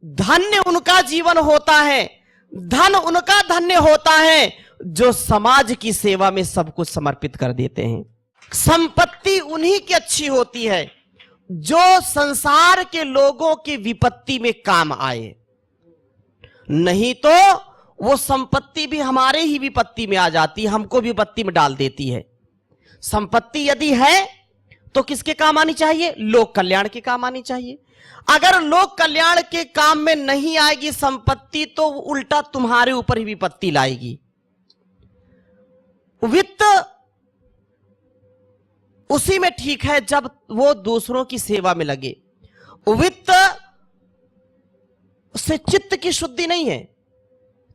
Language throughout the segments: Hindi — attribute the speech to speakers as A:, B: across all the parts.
A: धन्य उनका जीवन होता है, धन उनका धन्य होता है जो समाज की सेवा में सब कुछ समर्पित कर देते हैं। संपत्ति उन्हीं की अच्छी होती है जो संसार के लोगों की विपत्ति में काम आए, नहीं तो वो संपत्ति भी हमारे ही विपत्ति में आ जाती है, हमको विपत्ति में डाल देती है। संपत्ति यदि है तो किसके काम आनी चाहिए? लोक कल्याण के काम आनी चाहिए। अगर लोक कल्याण के काम में नहीं आएगी संपत्ति तो उल्टा तुम्हारे ऊपर ही विपत्ति लाएगी। वित्त उसी में ठीक है जब वो दूसरों की सेवा में लगे। वित्त से चित्त की शुद्धि नहीं है।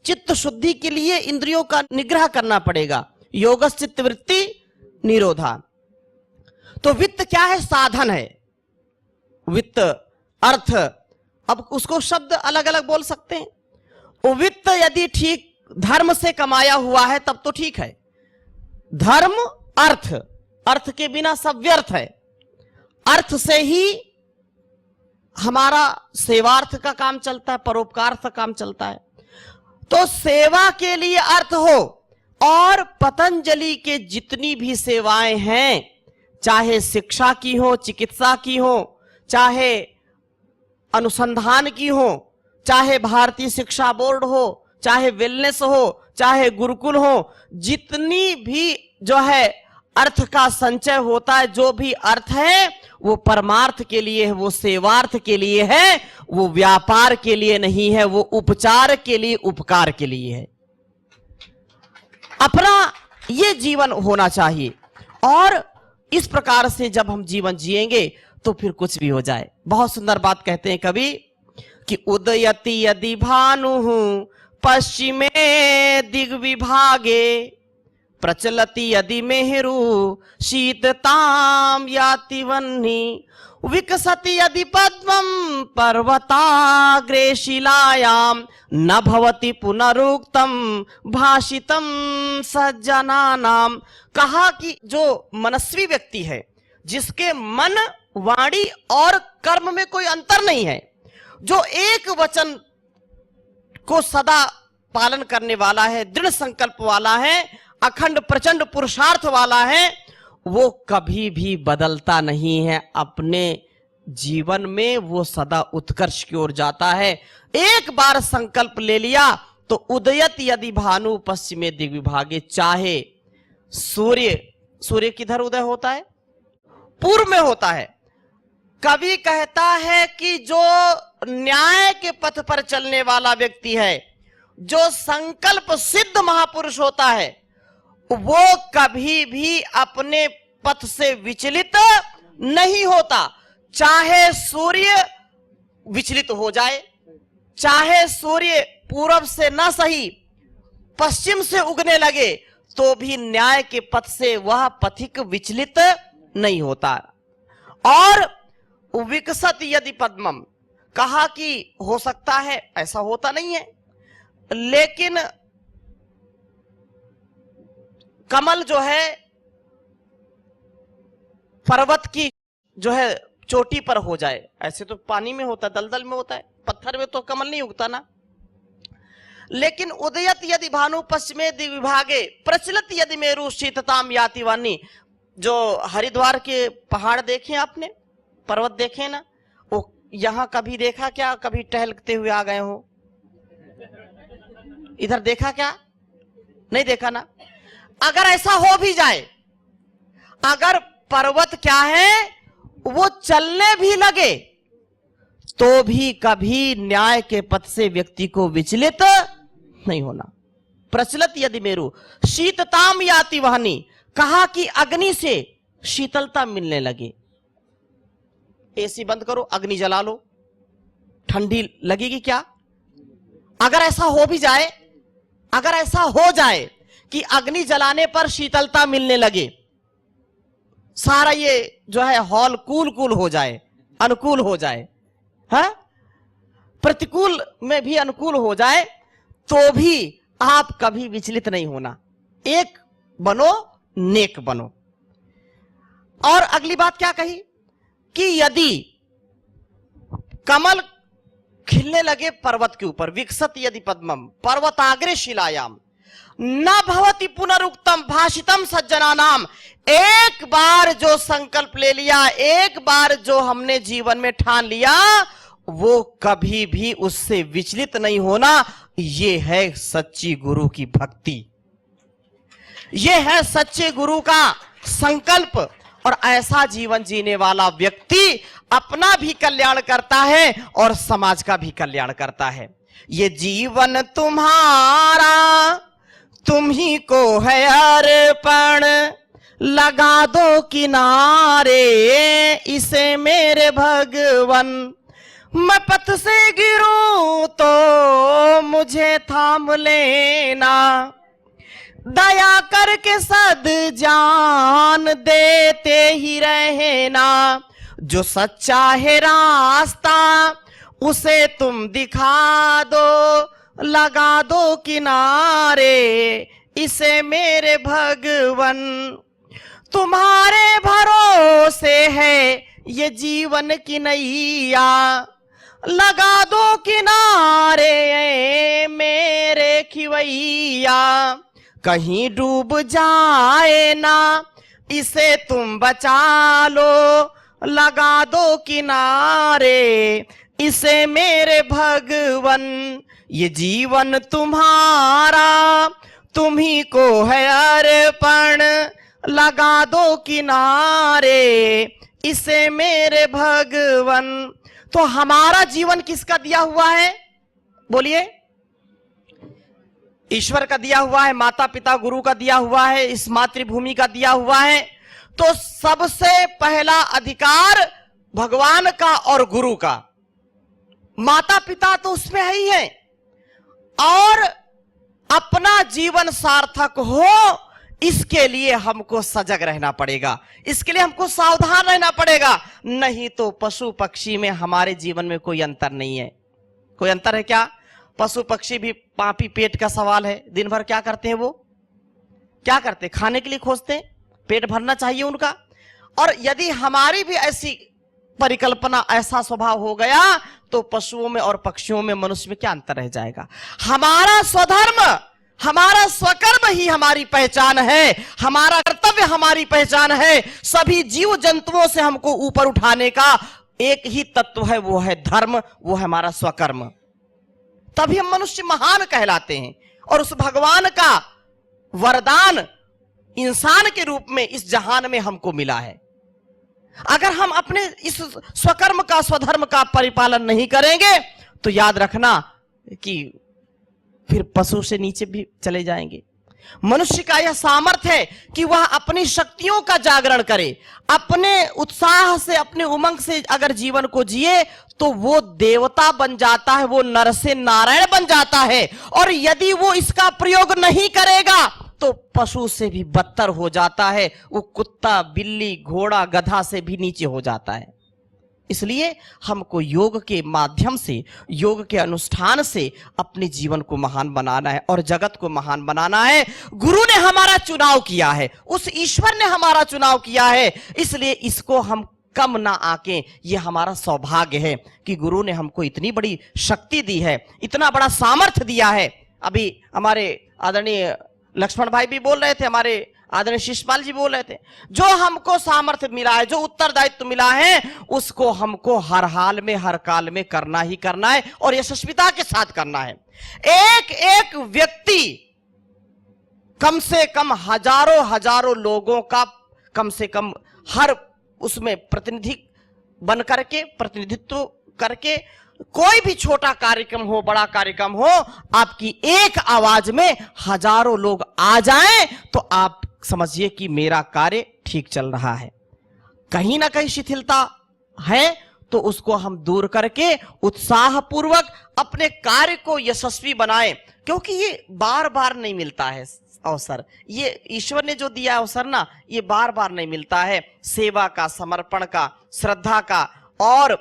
A: चित्त शुद्धि के लिए इंद्रियों का निग्रह करना पड़ेगा। योगस् चित्त वृत्ति निरोधा। तो वित्त क्या है? साधन है। वित्त अर्थ, अब उसको शब्द अलग अलग बोल सकते हैं। वित्त यदि ठीक धर्म से कमाया हुआ है तब तो ठीक है। धर्म अर्थ, अर्थ के बिना सब व्यर्थ है। अर्थ से ही हमारा सेवार्थ का काम चलता है, परोपकार का काम चलता है। तो सेवा के लिए अर्थ हो। और पतंजलि के जितनी भी सेवाएं हैं, चाहे शिक्षा की हो, चिकित्सा की हो, चाहे अनुसंधान की हो, चाहे भारतीय शिक्षा बोर्ड हो, चाहे वेलनेस हो, चाहे गुरुकुल हो, जितनी भी जो है अर्थ का संचय होता है, जो भी अर्थ है वो परमार्थ के लिए है, वो सेवार्थ के लिए है, वो व्यापार के लिए नहीं है, वो उपचार के लिए, उपकार के लिए है। अपना ये जीवन होना चाहिए। और इस प्रकार से जब हम जीवन जिएंगे तो फिर कुछ भी हो जाए। बहुत सुंदर बात कहते हैं कवि कि उदयति यदि भानु पश्चिमे दिग्विभागे प्रचलति यदि मेहरु शीतताम याति वह्नि विकसति यदि पद्मं पर्वताग्रे शिलायां न भवति पुनरुक्तम भाषितम सज्जनानां। कहा कि जो मनस्वी व्यक्ति है, जिसके मन, वाणी और कर्म में कोई अंतर नहीं है, जो एक वचन को सदा पालन करने वाला है, दृढ़ संकल्प वाला है, अखंड प्रचंड पुरुषार्थ वाला है, वो कभी भी बदलता नहीं है। अपने जीवन में वो सदा उत्कर्ष की ओर जाता है। एक बार संकल्प ले लिया तो उदयत यदि भानु पश्चिमे दिग्विभागे। चाहे सूर्य किधर उदय होता है? पूर्व में होता है। कवि कहता है कि जो न्याय के पथ पर चलने वाला व्यक्ति है, जो संकल्प सिद्ध महापुरुष होता है, वो कभी भी अपने पथ से विचलित नहीं होता। चाहे सूर्य विचलित हो जाए, चाहे सूर्य पूरब से न सही पश्चिम से उगने लगे, तो भी न्याय के पथ से वह पथिक विचलित नहीं होता। और विकसत यदि पद्मम, कहा कि हो सकता है, ऐसा होता नहीं है, लेकिन कमल जो है पर्वत की जो है चोटी पर हो जाए, ऐसे तो पानी में होता है, दलदल में होता है, पत्थर में तो कमल नहीं उगता ना। लेकिन उदयत यदि भानु पश्चिमे दिग्विभागे प्रचलित यदि मेरु शीतताम याति वह्नि। जो हरिद्वार के पहाड़ देखे आपने, पर्वत देखे ना, वो यहां कभी देखा क्या? कभी टहलते हुए आ गए हो? इधर देखा क्या? नहीं देखा ना। अगर ऐसा हो भी जाए, अगर पर्वत क्या है वो चलने भी लगे, तो भी कभी न्याय के पथ से व्यक्ति को विचलित नहीं होना। प्रचलित यदि मेरु शीतताम याति वह्नि, कहा कि अग्नि से शीतलता मिलने लगे। एसी बंद करो, अग्नि जला लो, ठंडी लगेगी क्या? अगर ऐसा हो भी जाए, अगर ऐसा हो जाए कि अग्नि जलाने पर शीतलता मिलने लगे, सारा ये जो है हॉल कूल हो जाए, अनुकूल हो जाए, है प्रतिकूल में भी अनुकूल हो जाए, तो भी आप कभी विचलित नहीं होना। एक बनो, नेक बनो। और अगली बात क्या कही कि यदि कमल खिलने लगे पर्वत के ऊपर। विकसत यदि पद्मम पर्वताग्रे शिलायाम न भवति पुनरुक्तम भाषितम सज्जनानाम। एक बार जो संकल्प ले लिया, एक बार जो हमने जीवन में ठान लिया, वो कभी भी उससे विचलित नहीं होना। ये है सच्ची गुरु की भक्ति, ये है सच्चे गुरु का संकल्प। और ऐसा जीवन जीने वाला व्यक्ति अपना भी कल्याण करता है और समाज का भी कल्याण करता है। ये जीवन तुम्हारा तुम ही को है अर्पण, लगा दो किनारे इसे मेरे भगवन। मैं पथ से गिरूं तो मुझे थाम लेना, दया करके सद जान देते ही रहना। जो सच्चा है रास्ता उसे तुम दिखा दो, लगा दो किनारे इसे मेरे भगवन। तुम्हारे भरोसे है ये जीवन की नैया, लगा दो किनारे मेरे खिवैया। कहीं डूब जाए ना इसे तुम बचा लो, लगा दो किनारे इसे मेरे भगवन। ये जीवन तुम्हारा तुम ही को है अर्पण, लगा दो किनारे इसे मेरे भगवन। तो हमारा जीवन किसका दिया हुआ है? बोलिए। ईश्वर का दिया हुआ है, माता पिता गुरु का दिया हुआ है, इस मातृभूमि का दिया हुआ है। तो सबसे पहला अधिकार भगवान का और गुरु का। माता पिता तो उसमें है ही है, और अपना जीवन सार्थक हो इसके लिए हमको सजग रहना पड़ेगा, इसके लिए हमको सावधान रहना पड़ेगा। नहीं तो पशु पक्षी में हमारे जीवन में कोई अंतर नहीं है। कोई अंतर है क्या? पशु पक्षी भी पापी पेट का सवाल है। दिन भर क्या करते हैं? वो क्या करते? खाने के लिए खोजते हैं, पेट भरना चाहिए उनका। और यदि हमारी भी ऐसी परिकल्पना, ऐसा स्वभाव हो गया, तो पशुओं में और पक्षियों में, मनुष्य में क्या अंतर रह जाएगा? हमारा स्वधर्म, हमारा स्वकर्म ही हमारी पहचान है, हमारा कर्तव्य हमारी पहचान है। सभी जीव जंतुओं से हमको ऊपर उठाने का एक ही तत्व है, वो है धर्म, वो है हमारा स्वकर्म। तभी हम मनुष्य महान कहलाते हैं। और उस भगवान का वरदान इंसान के रूप में इस जहान में हमको मिला है। अगर हम अपने इस स्वकर्म का, स्वधर्म का परिपालन नहीं करेंगे तो याद रखना कि फिर पशु से नीचे भी चले जाएंगे। मनुष्य का यह सामर्थ्य है कि वह अपनी शक्तियों का जागरण करे, अपने उत्साह से, अपने उमंग से अगर जीवन को जिए तो वो देवता बन जाता है, वो नर से नारायण बन जाता है। और यदि वो इसका प्रयोग नहीं करेगा तो पशु से भी बदतर हो जाता है, वो कुत्ता, बिल्ली, घोड़ा, गधा से भी नीचे हो जाता है। इसलिए हमको योग के माध्यम से, योग के अनुष्ठान से अपने जीवन को महान बनाना है और जगत को महान बनाना है। गुरु ने हमारा चुनाव किया है, उस ईश्वर ने हमारा चुनाव किया है, इसलिए इसको हम कम ना आके, ये हमारा सौभाग्य है कि गुरु ने हमको इतनी बड़ी शक्ति दी है, इतना बड़ा सामर्थ्य दिया है। अभी हमारे आदरणीय लक्ष्मण भाई भी बोल रहे थे, हमारे आदरणीय शिषपाल जी बोल रहे थे, जो हमको सामर्थ्य मिला है, जो उत्तरदायित्व मिला है, उसको हमको हर हाल में, हर काल में करना ही करना है और यशस्विता के साथ करना है। एक एक व्यक्ति कम से कम हजारों हजारों लोगों का कम से कम हर उसमें प्रतिनिधि बन करके, प्रतिनिधित्व करके, कोई भी छोटा कार्यक्रम हो, बड़ा कार्यक्रम हो, आपकी एक आवाज में हजारों लोग आ जाएं तो आप समझिए कि मेरा कार्य ठीक चल रहा है। कहीं ना कहीं शिथिलता है तो उसको हम दूर करके उत्साह पूर्वक अपने कार्य को यशस्वी बनाएं, क्योंकि ये बार बार नहीं मिलता है अवसर। ये ईश्वर ने जो दिया अवसर ना, ये बार बार नहीं मिलता है। सेवा का, समर्पण का, श्रद्धा का और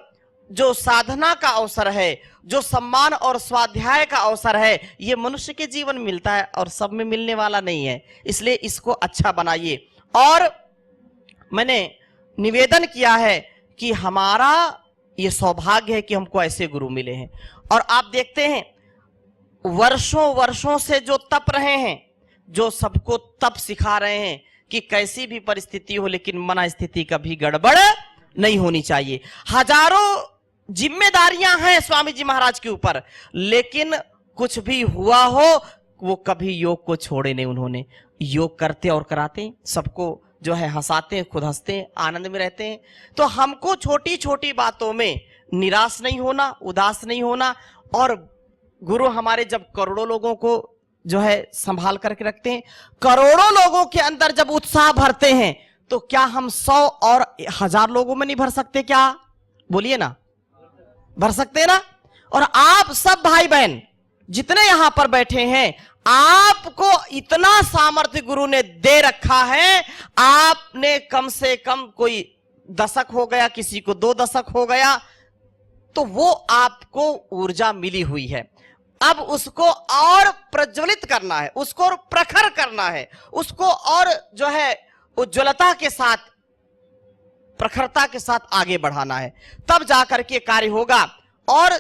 A: जो साधना का अवसर है, जो सम्मान और स्वाध्याय का अवसर है, ये मनुष्य के जीवन में मिलता है और सब में मिलने वाला नहीं है। इसलिए इसको अच्छा बनाइए। और मैंने निवेदन किया है कि हमारा ये सौभाग्य है कि हमको ऐसे गुरु मिले हैं। और आप देखते हैं वर्षों वर्षों से जो तप रहे हैं, जो सबको तप सिखा रहे हैं कि कैसी भी परिस्थिति हो लेकिन मन स्थिति कभी गड़बड़ नहीं होनी चाहिए। हजारों जिम्मेदारियां हैं स्वामी जी महाराज के ऊपर, लेकिन कुछ भी हुआ हो वो कभी योग को छोड़े नहीं उन्होंने। योग करते और कराते, सबको जो है हंसाते हैं, खुद हंसते हैं, आनंद में रहते हैं। तो हमको छोटी छोटी बातों में निराश नहीं होना, उदास नहीं होना। और गुरु हमारे जब करोड़ों लोगों को जो है संभाल करके रखते हैं, करोड़ों लोगों के अंदर जब उत्साह भरते हैं, तो क्या हम 100 और 1000 लोगों में नहीं भर सकते? क्या बोलिए ना, भर सकते हैं ना। और आप सब भाई बहन जितने यहां पर बैठे हैं, आपको इतना सामर्थ्य गुरु ने दे रखा है। आपने कम से कम कोई दशक हो गया, किसी को 2 दशक हो गया, तो वो आपको ऊर्जा मिली हुई है। अब उसको और प्रज्वलित करना है, उसको और प्रखर करना है, उसको और जो है उज्ज्वलता के साथ, प्रखरता के साथ आगे बढ़ाना है, तब जाकर के कार्य होगा। और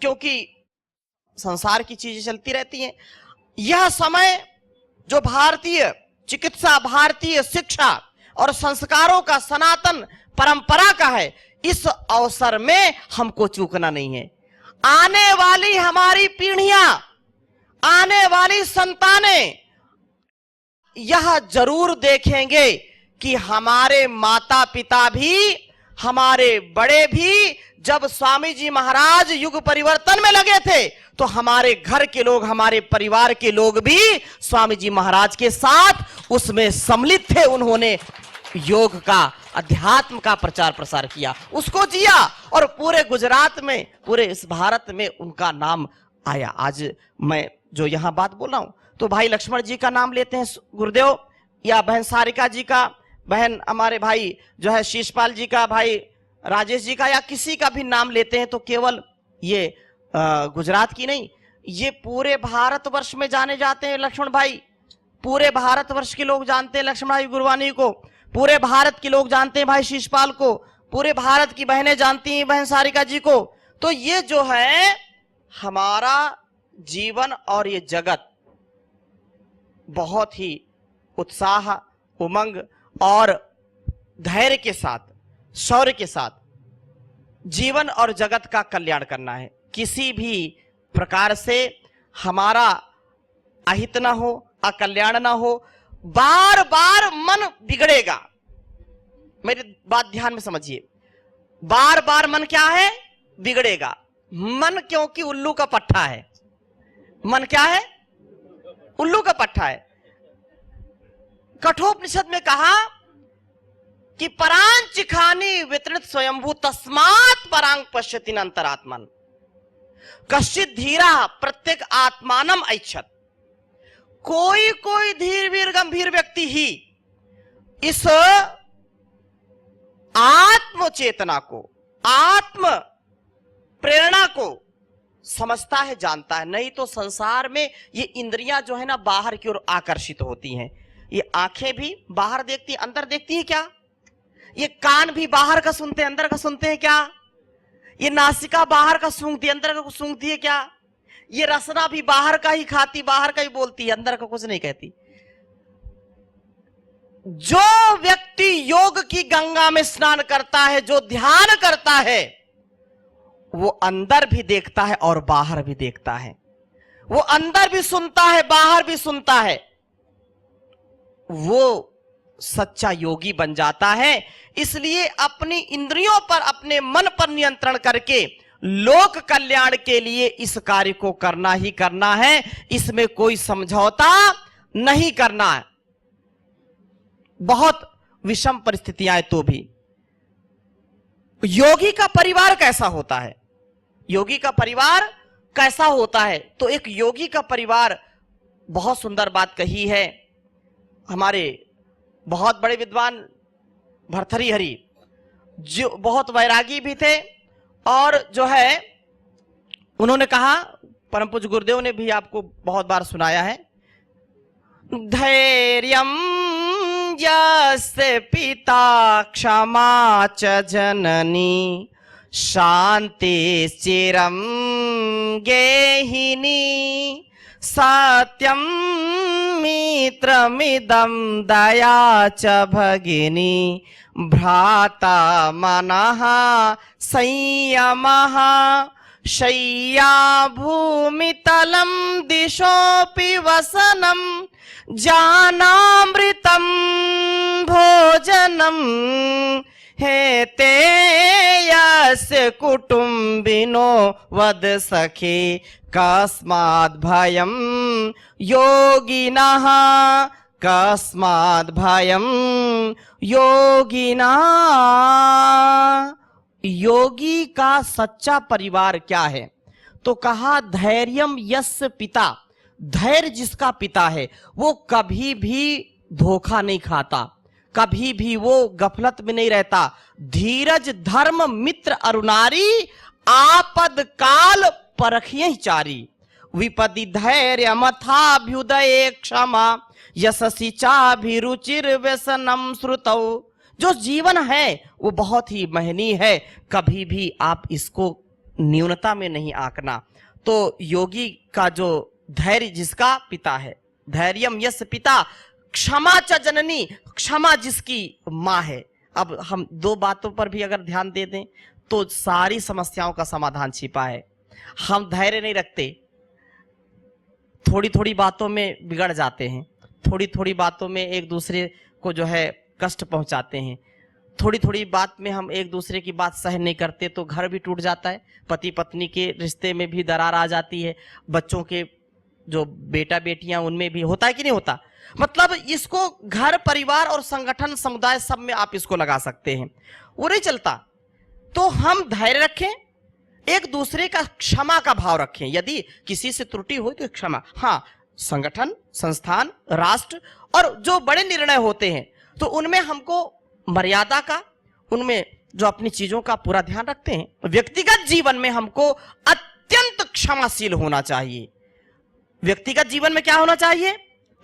A: क्योंकि संसार की चीजें चलती रहती हैं, यह समय जो भारतीय चिकित्सा, भारतीय शिक्षा और संस्कारों का, सनातन परंपरा का है, इस अवसर में हमको चूकना नहीं है। आने वाली हमारी पीढ़ियां, आने वाली संतानें यह जरूर देखेंगे कि हमारे माता पिता भी, हमारे बड़े भी जब स्वामी जी महाराज युग परिवर्तन में लगे थे, तो हमारे घर के लोग, हमारे परिवार के लोग भी स्वामी जी महाराज के साथ उसमें सम्मिलित थे। उन्होंने योग का, अध्यात्म का प्रचार प्रसार किया, उसको जिया, और पूरे गुजरात में, पूरे इस भारत में उनका नाम आया। आज मैं जो यहां बात बोल रहा हूं, तो भाई लक्ष्मण जी का नाम लेते हैं गुरुदेव, या बहन सारिका जी का, बहन हमारे भाई जो है शीशपाल जी का, भाई राजेश जी का, या किसी का भी नाम लेते हैं, तो केवल ये गुजरात की नहीं, ये पूरे भारतवर्ष में जाने जाते हैं लक्ष्मण भाई। पूरे भारतवर्ष के लोग जानते हैं लक्ष्मण भाई गुरवानी को, पूरे भारत के लोग जानते हैं भाई शीशपाल को, पूरे भारत की बहनें जानती हैं बहन सारिका जी को। तो ये जो है हमारा जीवन और ये जगत बहुत ही उत्साह, उमंग और धैर्य के साथ, शौर्य के साथ जीवन और जगत का कल्याण करना है। किसी भी प्रकार से हमारा अहित ना हो, अकल्याण ना हो। बार बार मन बिगड़ेगा, मेरी बात ध्यान में समझिए, बार बार मन क्या है? बिगड़ेगा। मन क्योंकि उल्लू का पट्टा है। मन क्या है? उल्लू का पट्टा है। कठोपनिषद में कहा कि परांचिखानी वितरित स्वयंभू तस्मात् परांग पश्यति अंतरात्मन कश्चित धीरा प्रत्येक आत्मानम ऐच्छत। कोई कोई धीर वीर गंभीर व्यक्ति ही इस आत्म चेतना को, आत्म प्रेरणा को समझता है, जानता है। नहीं तो संसार में ये इंद्रियां जो है ना बाहर की ओर आकर्षित होती हैं। ये आंखें भी बाहर देखती हैं, अंदर देखती हैं क्या? ये कान भी बाहर का सुनते हैं, अंदर का सुनते हैं क्या? ये नासिका बाहर का सूंघती है, अंदर का सूंघती है क्या? ये रसना भी बाहर का ही खाती, बाहर का ही बोलती है, अंदर का कुछ नहीं कहती। जो व्यक्ति योग की गंगा में स्नान करता है, जो ध्यान करता है, वो अंदर भी देखता है और बाहर भी देखता है। वो अंदर भी सुनता है, बाहर भी सुनता है। वो सच्चा योगी बन जाता है। इसलिए अपनी इंद्रियों पर, अपने मन पर नियंत्रण करके लोक कल्याण के लिए इस कार्य को करना ही करना है। इसमें कोई समझौता नहीं करना है। बहुत विषम परिस्थितियां आए तो भी। योगी का परिवार कैसा होता है? योगी का परिवार कैसा होता है? तो एक योगी का परिवार, बहुत सुंदर बात कही है हमारे बहुत बड़े विद्वान भर्तृहरि, जो बहुत वैरागी भी थे, और जो है उन्होंने कहा, परम पूज्य गुरुदेव ने भी आपको बहुत बार सुनाया है, धैर्यम यस्य पिता क्षमा च जननी शांति चिरम गेहिनी सत्यम मित्रमिदं दया च भगिनी भ्राता मनः संयमः शय्या भूमितलं दिशोऽपि वसनं जानामृतं भोजनं हेते यस्य कुटुम्बिनो वद सखे कस्माद् भयं योगिनः कस्माद् भयं योगिनः। योगी का सच्चा परिवार क्या है? तो कहा धैर्यम यस्य पिता, धैर्य जिसका पिता है वो कभी भी धोखा नहीं खाता, कभी भी वो गफलत में नहीं रहता। धीरज धर्म मित्र अरुणारी आपद काल परखिए चारी विपदि धैर्य मथाभ्युदये क्षमा यशसी चाभिरुचिर व्यसनम श्रुतौ। जो जीवन है वो बहुत ही महनीय है, कभी भी आप इसको न्यूनता में नहीं आंकना। तो योगी का जो धैर्य जिसका पिता है, धैर्यम यस्य पिता क्षमा च जननी, क्षमा जिसकी माँ है। अब हम दो बातों पर भी अगर ध्यान दे दें तो सारी समस्याओं का समाधान छिपा है। हम धैर्य नहीं रखते, थोड़ी थोड़ी बातों में बिगड़ जाते हैं, थोड़ी थोड़ी बातों में एक दूसरे को जो है कष्ट पहुंचाते हैं, थोड़ी थोड़ी बात में हम एक दूसरे की बात सहन नहीं करते तो घर भी टूट जाता है, पति पत्नी के रिश्ते में भी दरार आ जाती है, बच्चों के जो बेटा बेटियां उनमें भी होता है कि नहीं होता। मतलब इसको घर परिवार और संगठन समुदाय सब में आप इसको लगा सकते हैं, वो नहीं चलता। तो हम धैर्य रखें, एक दूसरे का क्षमा का भाव रखें। यदि किसी से त्रुटि हो तो क्षमा, हाँ संगठन संस्थान राष्ट्र और जो बड़े निर्णय होते हैं तो उनमें हमको मर्यादा का, उनमें जो अपनी चीजों का पूरा ध्यान रखते हैं। व्यक्तिगत जीवन में हमको अत्यंत क्षमाशील होना चाहिए। व्यक्तिगत जीवन में क्या होना चाहिए?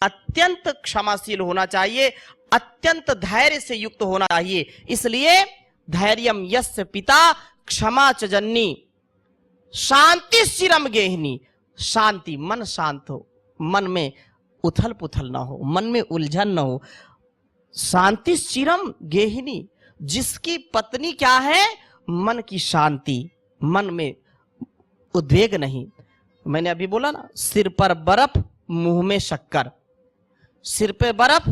A: अत्यंत क्षमाशील होना चाहिए, अत्यंत धैर्य से युक्त होना चाहिए। इसलिए धैर्यम यस्य पिता क्षमा च जननी शांति शिरम गेहिनी। शांति, मन शांत हो, मन में उथल पुथल ना हो, मन में उलझन ना हो। शांति शिरम गेहिनी, जिसकी पत्नी क्या है? मन की शांति, मन में उद्वेग नहीं। मैंने अभी बोला ना, सिर पर बर्फ मुंह में शक्कर, सिर पे बर्फ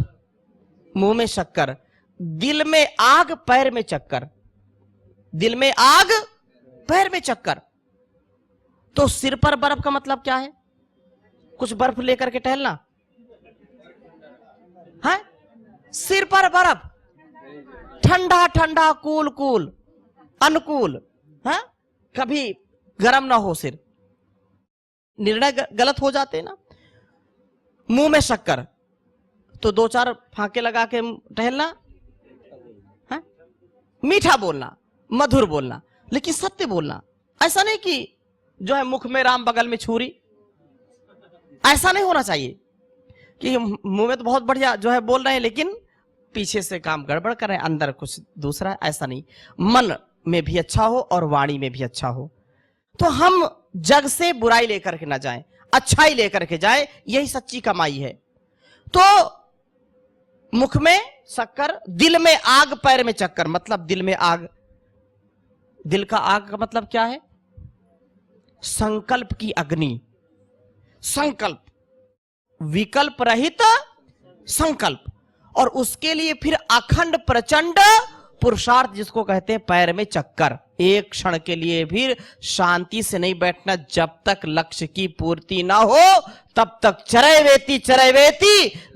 A: मुंह में शक्कर, दिल में आग पैर में चक्कर, दिल में आग पैर में चक्कर। तो सिर पर बर्फ का मतलब क्या है? कुछ बर्फ लेकर के टहलना है? सिर पर बर्फ, ठंडा ठंडा कूल कूल अनुकूल है, कभी गर्म ना हो सिर। निर्णय गलत हो जाते हैं ना। मुंह में शक्कर तो दो चार फांके लगा के टहलना है, मीठा बोलना, मधुर बोलना, लेकिन सत्य बोलना। ऐसा नहीं कि जो है मुख में राम बगल में छुरी, ऐसा नहीं होना चाहिए कि मुंह में तो बहुत बढ़िया जो है बोल रहे हैं लेकिन पीछे से काम गड़बड़ कर रहे हैं, अंदर कुछ दूसरा है। ऐसा नहीं, मन में भी अच्छा हो और वाणी में भी अच्छा हो। तो हम जग से बुराई लेकर के ना जाएं, अच्छाई लेकर के जाए, यही सच्ची कमाई है। तो मुख में शक्कर, दिल में आग पैर में चक्कर, मतलब दिल में आग, दिल का आग का मतलब क्या है? संकल्प की अग्नि, संकल्प, विकल्प रहित संकल्प, और उसके लिए फिर अखंड प्रचंड पुरुषार्थ, जिसको कहते हैं पैर में चक्कर। एक क्षण के लिए भी शांति से नहीं बैठना, जब तक लक्ष्य की पूर्ति ना हो तब तक चरैवेती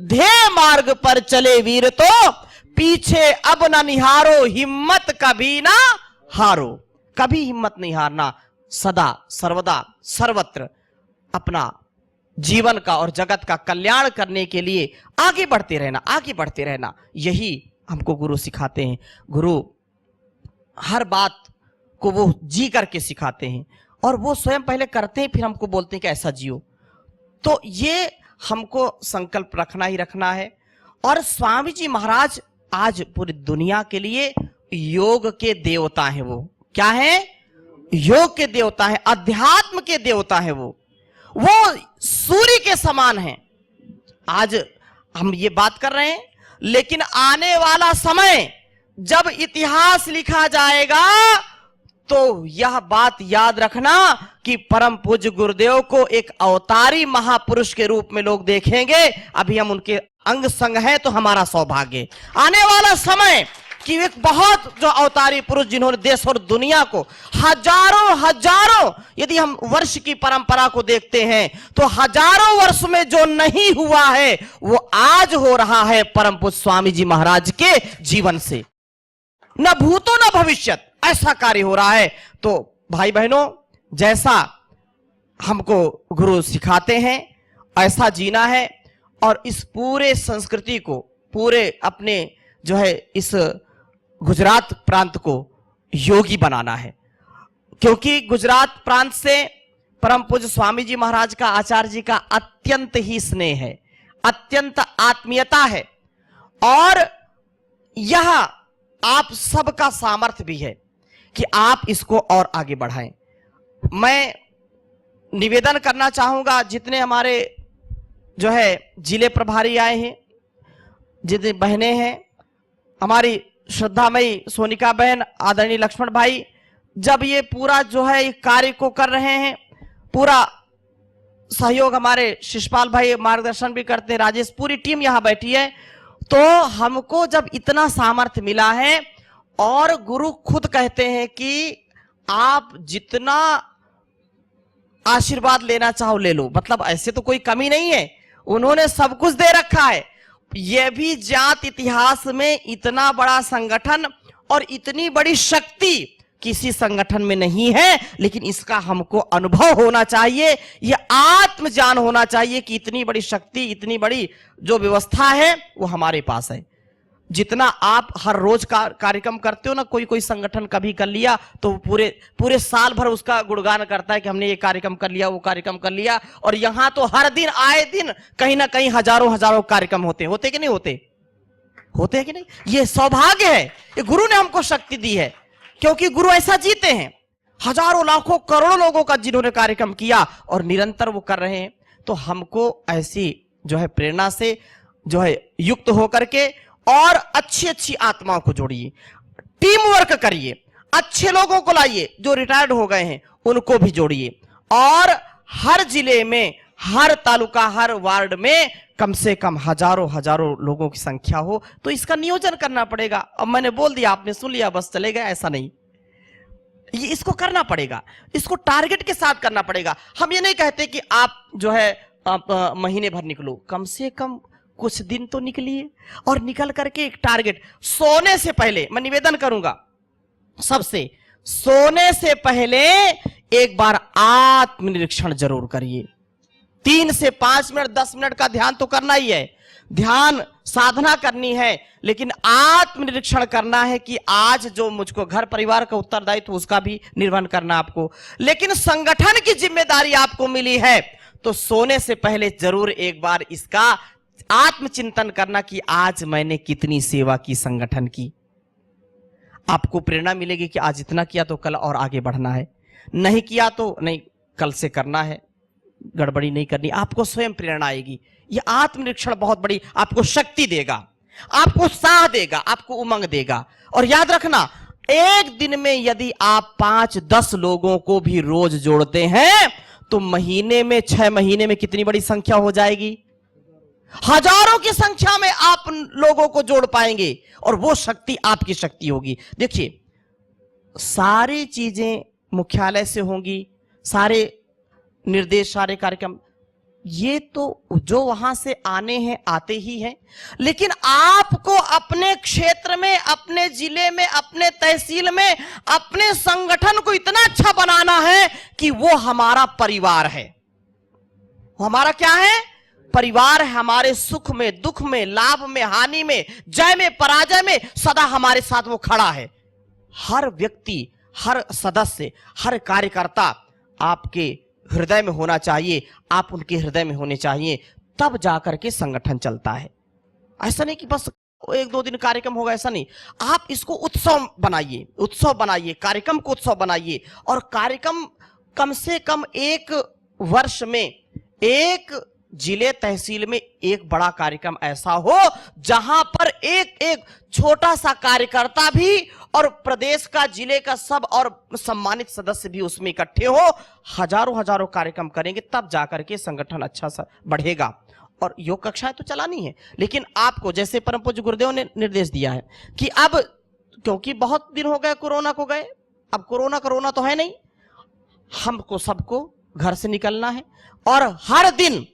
A: ध्येय मार्ग पर चले वीर, तो पीछे अब न निहारो, हिम्मत कभी ना हारो। कभी हिम्मत नहीं हारना, सदा सर्वदा सर्वत्र अपना जीवन का और जगत का कल्याण करने के लिए आगे बढ़ते रहना, आगे बढ़ते रहना। यही हमको गुरु सिखाते हैं। गुरु हर बात को वो जी करके सिखाते हैं और वो स्वयं पहले करते हैं, फिर हमको बोलते हैं कि ऐसा जियो। तो ये हमको संकल्प रखना ही रखना है। और स्वामी जी महाराज आज पूरी दुनिया के लिए योग के देवता हैं। वो क्या है? योग के देवता है, अध्यात्म के देवता है। वो सूर्य के समान है। आज हम ये बात कर रहे हैं, लेकिन आने वाला समय जब इतिहास लिखा जाएगा तो यह बात याद रखना कि परम पूज्य गुरुदेव को एक अवतारी महापुरुष के रूप में लोग देखेंगे। अभी हम उनके अंग संग हैं तो हमारा सौभाग्य। आने वाला समय कि एक बहुत जो अवतारी पुरुष जिन्होंने देश और दुनिया को हजारों यदि हम वर्ष की परंपरा को देखते हैं तो हजारों वर्ष में जो नहीं हुआ है वो आज हो रहा है परम पूज्य स्वामी जी महाराज के जीवन से। न भूतो न भविष्यत, ऐसा कार्य हो रहा है। तो भाई बहनों, जैसा हमको गुरु सिखाते हैं ऐसा जीना है और इस पूरे संस्कृति को, पूरे अपने जो है इस गुजरात प्रांत को योगी बनाना है। क्योंकि गुजरात प्रांत से परम पूज्य स्वामी जी महाराज का, आचार्य जी का अत्यंत ही स्नेह है, अत्यंत आत्मीयता है और यह आप सबका सामर्थ्य भी है कि आप इसको और आगे बढ़ाएं। मैं निवेदन करना चाहूंगा, जितने हमारे जो है जिले प्रभारी आए हैं, जितनी बहनें हैं, हमारी श्रद्धामयी सोनिका बहन, आदरणीय लक्ष्मण भाई, जब ये पूरा जो है कार्य को कर रहे हैं, पूरा सहयोग हमारे शिषपाल भाई मार्गदर्शन भी करते हैं, राजेश, पूरी टीम यहां बैठी है। तो हमको जब इतना सामर्थ्य मिला है और गुरु खुद कहते हैं कि आप जितना आशीर्वाद लेना चाहो ले लो, मतलब ऐसे तो कोई कमी नहीं है, उन्होंने सब कुछ दे रखा है। यह भी जात इतिहास में इतना बड़ा संगठन और इतनी बड़ी शक्ति किसी संगठन में नहीं है, लेकिन इसका हमको अनुभव होना चाहिए, यह आत्म ज्ञान होना चाहिए कि इतनी बड़ी शक्ति, इतनी बड़ी जो व्यवस्था है वो हमारे पास है। जितना आप हर रोज का कार्यक्रम करते हो ना, कोई संगठन कभी कर लिया तो पूरे साल भर उसका गुणगान करता है कि हमने ये कार्यक्रम कर लिया, वो कार्यक्रम कर लिया, और यहां तो हर दिन आए दिन कहीं ना कहीं हजारों कार्यक्रम होते कि नहीं होते? होते हैं कि नहीं? ये सौभाग्य है, ये गुरु ने हमको शक्ति दी है, क्योंकि गुरु ऐसा जीते हैं। हजारों लाखों करोड़ों लोगों का जिन्होंने कार्यक्रम किया और निरंतर वो कर रहे हैं। तो हमको ऐसी जो है प्रेरणा से जो है युक्त होकर के और अच्छी आत्माओं को जोड़िए, टीम वर्क करिए, अच्छे लोगों को लाइए, जो रिटायर्ड हो गए हैं उनको भी जोड़िए, और हर जिले में, हर तालुका, हर वार्ड में कम से कम हजारों लोगों की संख्या हो। तो इसका नियोजन करना पड़ेगा। अब मैंने बोल दिया, आपने सुन लिया, बस चले गए, ऐसा नहीं, ये इसको करना पड़ेगा, इसको टारगेट के साथ करना पड़ेगा। हम ये नहीं कहते कि आप जो है आप महीने भर निकलो, कम से कम कुछ दिन तो निकलिए, और निकल करके एक टारगेट, सोने से पहले मैं निवेदन करूंगा सबसे, सोने से पहले एक बार आत्मनिरीक्षण जरूर करिए। 3 से 5 मिनट 10 मिनट का ध्यान तो करना ही है, ध्यान साधना करनी है, लेकिन आत्मनिरीक्षण करना है कि आज जो मुझको घर परिवार का उत्तरदायित्व उसका भी निर्वहन करना आपको, लेकिन संगठन की जिम्मेदारी आपको मिली है, तो सोने से पहले जरूर एक बार इसका आत्मचिंतन करना कि आज मैंने कितनी सेवा की संगठन की। आपको प्रेरणा मिलेगी कि आज इतना किया तो कल और आगे बढ़ना है, नहीं किया तो नहीं, कल से करना है, गड़बड़ी नहीं करनी, आपको स्वयं प्रेरणा आएगी। यह आत्मनिरीक्षण बहुत बड़ी आपको शक्ति देगा, आपको उत्साह देगा, आपको उमंग देगा। और याद रखना, एक दिन में यदि आप 5-10 लोगों को भी रोज जोड़ते हैं तो महीने में, 6 महीने में कितनी बड़ी संख्या हो जाएगी, हजारों की संख्या में आप लोगों को जोड़ पाएंगे, और वो शक्ति आपकी शक्ति होगी। देखिए, सारी चीजें मुख्यालय से होंगी, सारे निर्देश, सारे कार्यक्रम, ये तो जो वहां से आने हैं आते ही हैं, लेकिन आपको अपने क्षेत्र में, अपने जिले में, अपने तहसील में, अपने संगठन को इतना अच्छा बनाना है कि वो हमारा परिवार है। वो हमारा क्या है? परिवार है। हमारे सुख में, दुख में, लाभ में, हानि में, जय में, पराजय में सदा हमारे साथ वो खड़ा है। हर व्यक्ति, हर सदस्य, हर कार्यकर्ता आपके हृदय में होना चाहिए, आप उनके हृदय में होने चाहिए, तब जाकर के संगठन चलता है। ऐसा नहीं कि बस एक दो दिन कार्यक्रम होगा ऐसा नहीं, आप इसको उत्सव बनाइए, उत्सव बनाइए, कार्यक्रम को उत्सव बनाइए। और कार्यक्रम कम से कम एक वर्ष में एक जिले तहसील में एक बड़ा कार्यक्रम ऐसा हो जहां पर एक एक छोटा सा कार्यकर्ता भी और प्रदेश का, जिले का सब और सम्मानित सदस्य भी उसमें इकट्ठे हो। हजारों हजारों कार्यक्रम करेंगे तब जाकर के संगठन अच्छा सा बढ़ेगा। और योग कक्षाएं तो चलानी है, लेकिन आपको जैसे परम पूज्य गुरुदेव ने निर्देश दिया है कि अब क्योंकि बहुत दिन हो गए कोरोना को गए, अब कोरोना तो है नहीं, हमको सबको घर से निकलना है और हर दिन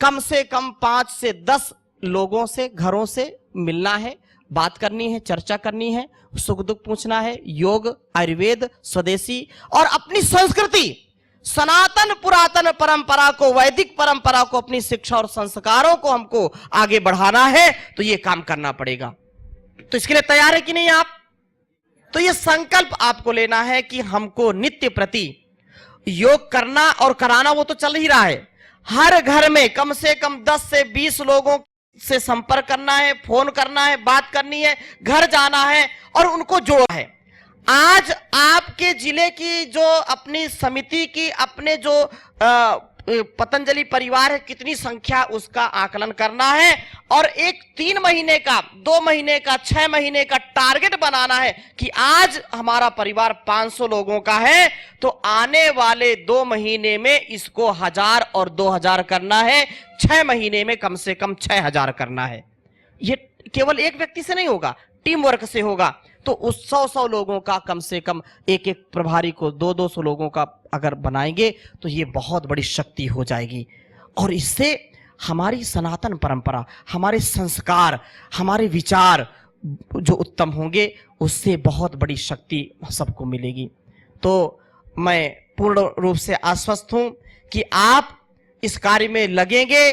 A: कम से कम 5 से 10 लोगों से, घरों से मिलना है, बात करनी है, चर्चा करनी है, सुख दुख पूछना है। योग, आयुर्वेद, स्वदेशी और अपनी संस्कृति, सनातन पुरातन परंपरा को, वैदिक परंपरा को, अपनी शिक्षा और संस्कारों को हमको आगे बढ़ाना है, तो ये काम करना पड़ेगा। तो इसके लिए तैयार है कि नहीं आप? तो ये संकल्प आपको लेना है कि हमको नित्य प्रति योग करना और कराना, वो तो चल ही रहा है। हर घर में कम से कम 10 से 20 लोगों से संपर्क करना है, फोन करना है, बात करनी है, घर जाना है और उनको जोड़ना है। आज आपके जिले की जो अपनी समिति की, अपने जो पतंजलि परिवार है, कितनी संख्या, उसका आकलन करना है और एक 3 महीने का, 2 महीने का, 6 महीने का टारगेट बनाना है कि आज हमारा परिवार 500 लोगों का है, तो आने वाले 2 महीने में इसको 1000 और 2000 करना है, 6 महीने में कम से कम 6000 करना है। ये केवल एक व्यक्ति से नहीं होगा, टीम वर्क से होगा। तो उस 100 लोगों का कम से कम एक एक प्रभारी को 200 लोगों का अगर बनाएंगे तो ये बहुत बड़ी शक्ति हो जाएगी। और इससे हमारी सनातन परंपरा, हमारे संस्कार, हमारे विचार जो उत्तम होंगे, उससे बहुत बड़ी शक्ति सबको मिलेगी। तो मैं पूर्ण रूप से आश्वस्त हूं कि आप इस कार्य में लगेंगे,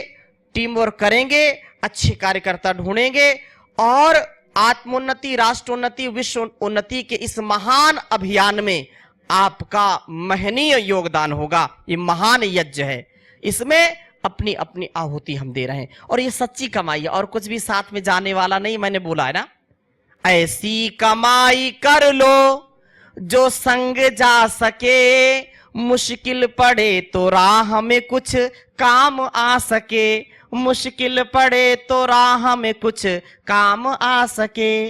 A: टीम वर्क करेंगे, अच्छे कार्यकर्ता ढूंढेंगे और आत्मोन्नति, राष्ट्रोन्नति, विश्व उन्नति के इस महान अभियान में आपका महनीय योगदान होगा। ये महान यज्ञ है, इसमें अपनी अपनी आहुति हम दे रहे हैं और ये सच्ची कमाई है और कुछ भी साथ में जाने वाला नहीं। मैंने बोला है ना, ऐसी कमाई कर लो जो संग जा सके, मुश्किल पड़े तो राह में कुछ काम आ सके, मुश्किल पड़े तो राह में कुछ काम आ सके।